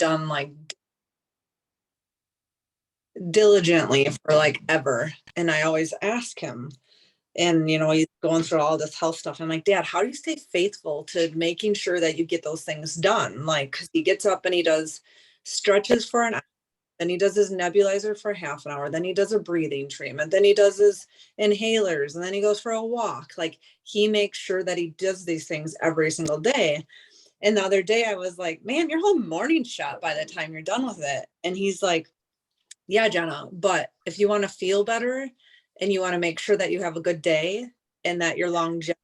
done like diligently for like ever. And I always ask him, and he's going through all this health stuff. I'm like, Dad, how do you stay faithful to making sure that you get those things done? Like, 'cause he gets up and he does stretches for an hour, then he does his nebulizer for half an hour, then he does a breathing treatment, then he does his inhalers, and then he goes for a walk. Like, he makes sure that he does these things every single day. And the other day I was like, man, your whole morning's shot by the time you're done with it. And he's like, yeah, Jenna, but if you want to feel better and you want to make sure that you have a good day and that your longevity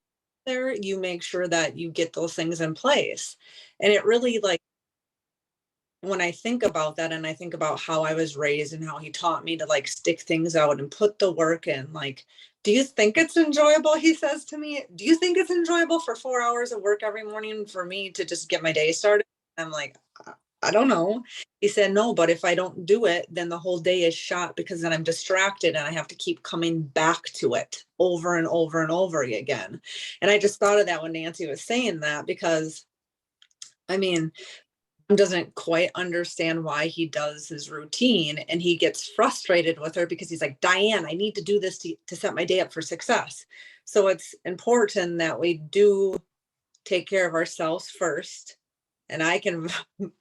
there, you make sure that you get those things in place. And it really, like, when I think about that and I think about how I was raised and how he taught me to like stick things out and put the work in, like, do you think it's enjoyable? He says to me, do you think it's enjoyable for 4 hours of work every morning for me to just get my day started? I'm like, I don't know. He said, no, but if I don't do it, then the whole day is shot because then I'm distracted and I have to keep coming back to it over and over and over again. And I just thought of that when Nancy was saying that, because I mean, doesn't quite understand why he does his routine, and he gets frustrated with her because he's like, Diane, I need to do this to set my day up for success. So it's important that we do take care of ourselves first. And I can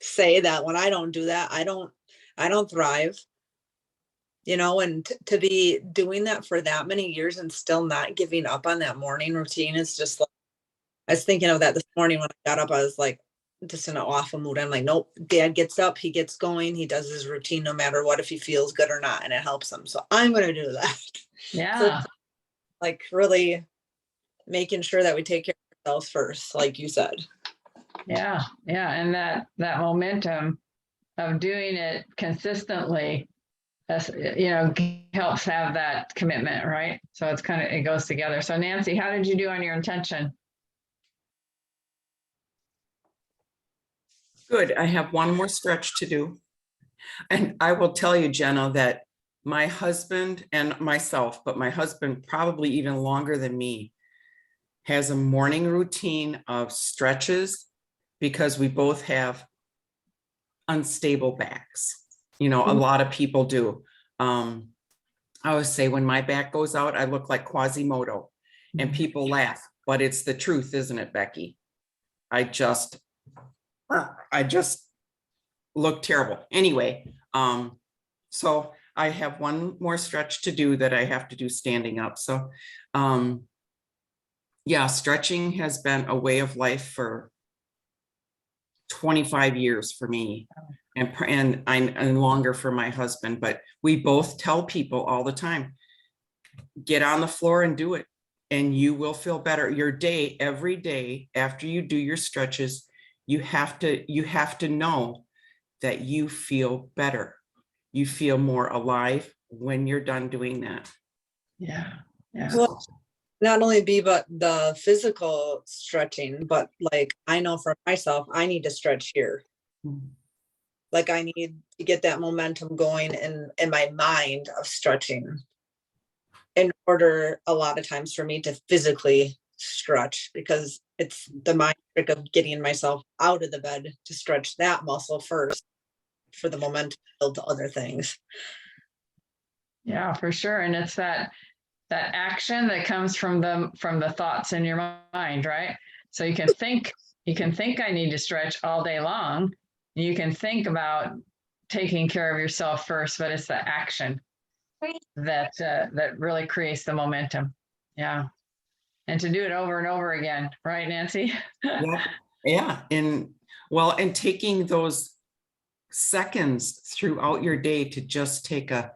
say that when I don't do that, I don't thrive, and to be doing that for that many years and still not giving up on that morning routine is just like, I was thinking of that this morning when I got up. I was like, just in an awful mood. I'm like, nope, Dad gets up, he gets going, he does his routine no matter what, if he feels good or not, and it helps him. So I'm going to do that. So Yeah. it's like really making sure that we take care of ourselves first, like you said. Yeah. Yeah. And that momentum of doing it consistently, helps have that commitment, right? So it goes together. So Nancy, how did you do on your intention? Good. I have one more stretch to do. And I will tell you, Jenna, that my husband and myself, but my husband probably even longer than me, has a morning routine of stretches because we both have unstable backs. A lot of people do. I always say when my back goes out, I look like Quasimodo, and people laugh, but it's the truth, isn't it, Becky? I just look terrible. Anyway, so I have one more stretch to do that I have to do standing up. So, yeah, stretching has been a way of life for 25 years for me, and longer for my husband. But we both tell people all the time, get on the floor and do it, and you will feel better. Your day, every day after you do your stretches, you have to know that you feel better. You feel more alive when you're done doing that. Yeah. Yeah. Well, not only but the physical stretching, but like, I know for myself, I need to stretch here. Like, I need to get that momentum going in my mind of stretching in order a lot of times for me to physically stretch, because it's the mind trick of getting myself out of the bed to stretch that muscle first for the momentum to build to other things. Yeah, for sure. And it's that action that comes from the thoughts in your mind, right? So you can think I need to stretch all day long. You can think about taking care of yourself first, but it's the action that really creates the momentum. Yeah. And to do it over and over again, right, Nancy? Yeah. And taking those seconds throughout your day to just take a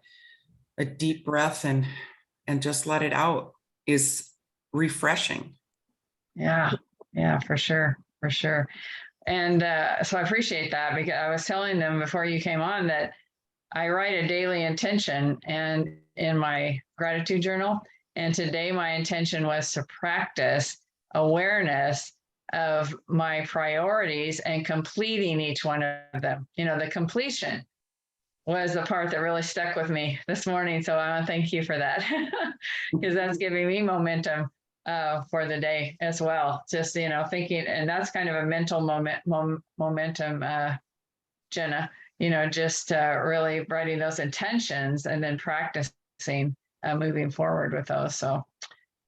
deep breath and just let it out is refreshing. Yeah, for sure. And so I appreciate that, because I was telling them before you came on that I write a daily intention and in my gratitude journal. And today my intention was to practice awareness of my priorities and completing each one of them. The completion was the part that really stuck with me this morning. So I want to thank you for that, because that's giving me momentum for the day as well. Just, thinking, and that's kind of a mental momentum Jenna, just really writing those intentions and then practicing moving forward with those. So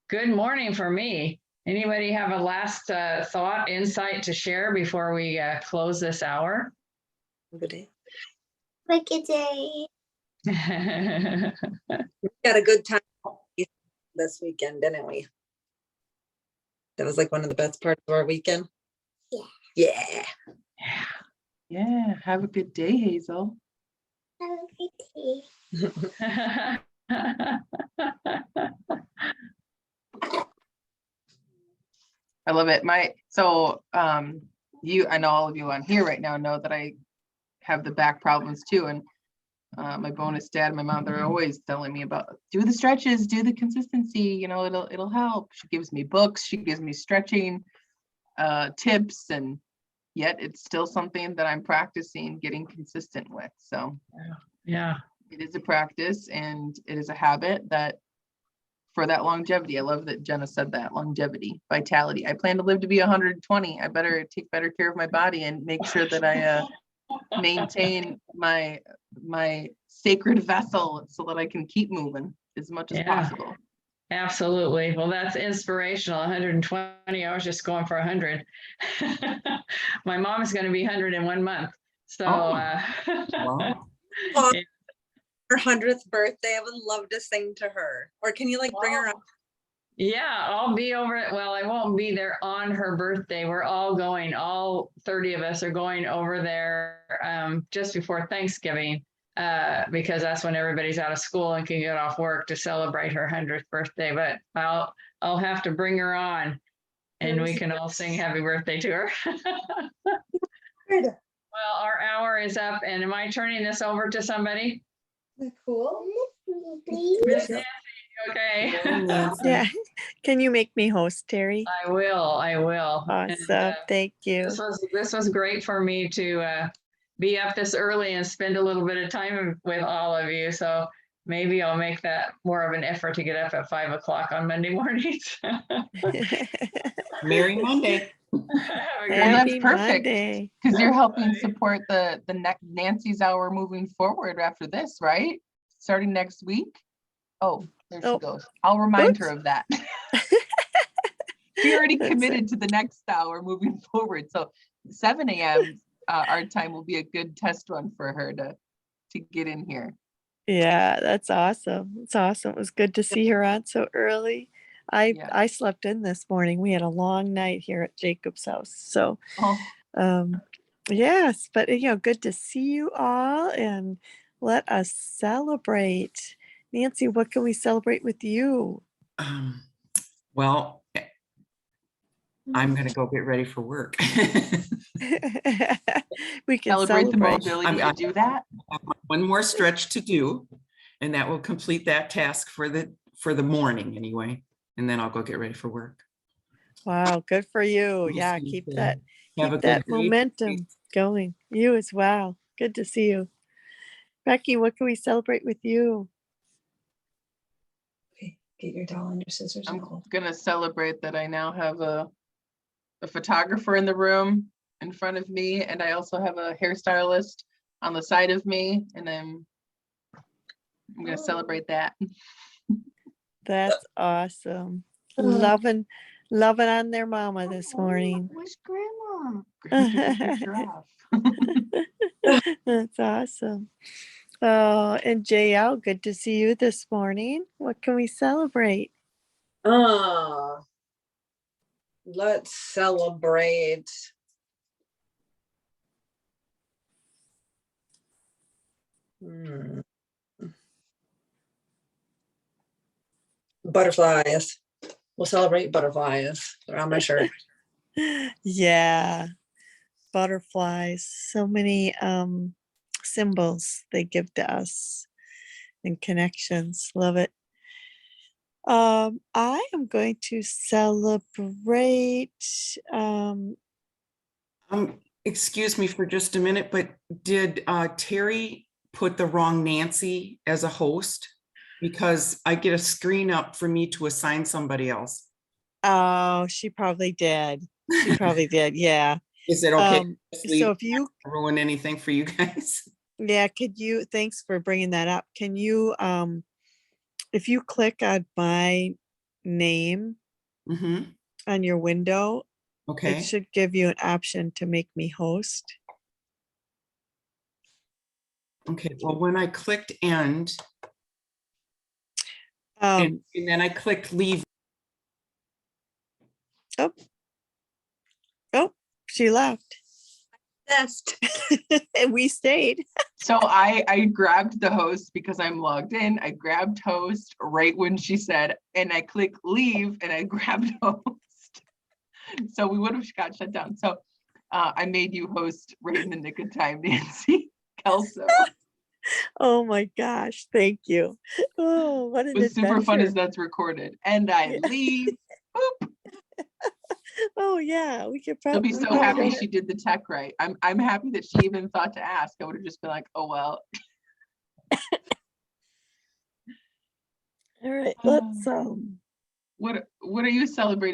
good morning for me. Anybody have a last thought, insight to share before we close this hour? Good day. Like a day. We had a good time this weekend, didn't we? That was like one of the best parts of our weekend. Yeah. Yeah. Yeah, have a good day, Hazel. Have a good day. I love it. I know all of you on here right now know that I have the back problems too. And my bonus dad and my mom, they're always telling me about do the stretches, do the consistency, it'll help. She gives me books, she gives me stretching tips, and yet it's still something that I'm practicing getting consistent with. So Yeah. it is a practice and it is a habit that for that longevity. I love that Jenna said that, longevity, vitality. I plan to live to be 120. I better take better care of my body and make sure that I maintain my sacred vessel so that I can keep moving as much as possible. Absolutely. Well, that's inspirational. 120. I was just going for 100. My mom is going to be 100 in 1 month. So Wow. Her 100th birthday, I would love to sing to her. Or can you bring her up? yeah, I'll be over it. Well, I won't be there on her birthday. We're all going, all 30 of us are going over there just before Thanksgiving because that's when everybody's out of school and can get off work to celebrate her 100th birthday. But I'll have to bring her on and we can all sing happy birthday to her. Well, our hour is up, and am I turning this over to somebody? Cool. Miss Nancy, okay. Yeah. Can you make me host, Terry? I will. Awesome. And, Thank you. this was great for me to be up this early and spend a little bit of time with all of you. So maybe I'll make that more of an effort to get up at 5 o'clock on Monday mornings. Merry Monday. Happy perfect. Monday. Because you're helping support the Nancy's Hour moving forward after this, right? Starting next week. Oh, there she goes. I'll remind her of that. She already committed to the next hour moving forward. So 7 a.m. Our time will be a good test run for her to get in here. Yeah, that's awesome. It's awesome. It was good to see her on so early. I slept in this morning. We had a long night here at Jacob's house. So yes, but good to see you all and let us celebrate. Nancy, what can we celebrate with you? Well, I'm going to go get ready for work. We can celebrate the celebrate. mobility to do that. I have one more stretch to do, and that will complete that task for the morning anyway. And then I'll go get ready for work. Wow, good for you. Yeah, Awesome. keep that Have a keep that good day. momentum going. You as well. Good to see you. Becky, what can we celebrate with you? Okay, get your doll and your scissors. I'm gonna celebrate that I now have a photographer in the room in front of me, and I also have a hairstylist on the side of me, and I'm gonna celebrate that. That's awesome. Loving on their mama this morning. Where's Grandma? Grandma took a picture off. That's awesome. Oh, and JL, good to see you this morning. What can we celebrate? Let's celebrate. Butterflies. We'll celebrate butterflies. They're on my shirt. Yeah. Butterflies. So many symbols they give to us and connections. Love it. I am going to celebrate Excuse me for just a minute, but did Terry put the wrong Nancy as a host? Because I get a screen up for me to assign somebody else. Oh, she probably did. She probably did. Yeah. Is it okay? to Um, just leave, so if you, ruin anything for you guys? yeah, could you, thanks for bringing that up. Can you, if you click on my name Mm-hmm. on your window, it Okay. should give you an option to make me host. Okay. Well, when I clicked end Um, and then I clicked leave. oh, she left. Best. And we stayed. So I grabbed the host because I'm logged in. I grabbed host right when she said, and I click leave and I grabbed host. So we would have got shut down. So I made you host right in the nick of time, Nancy Kelso. Oh my gosh, thank you. Oh, what an It was super fun adventure. as that's recorded. And I Yeah. leave. Boop. Oh yeah, we could She'll probably. be so happy she did the tech right. I'm happy that she even thought to ask. I would have just been like, oh well. All right, let's What are you celebrating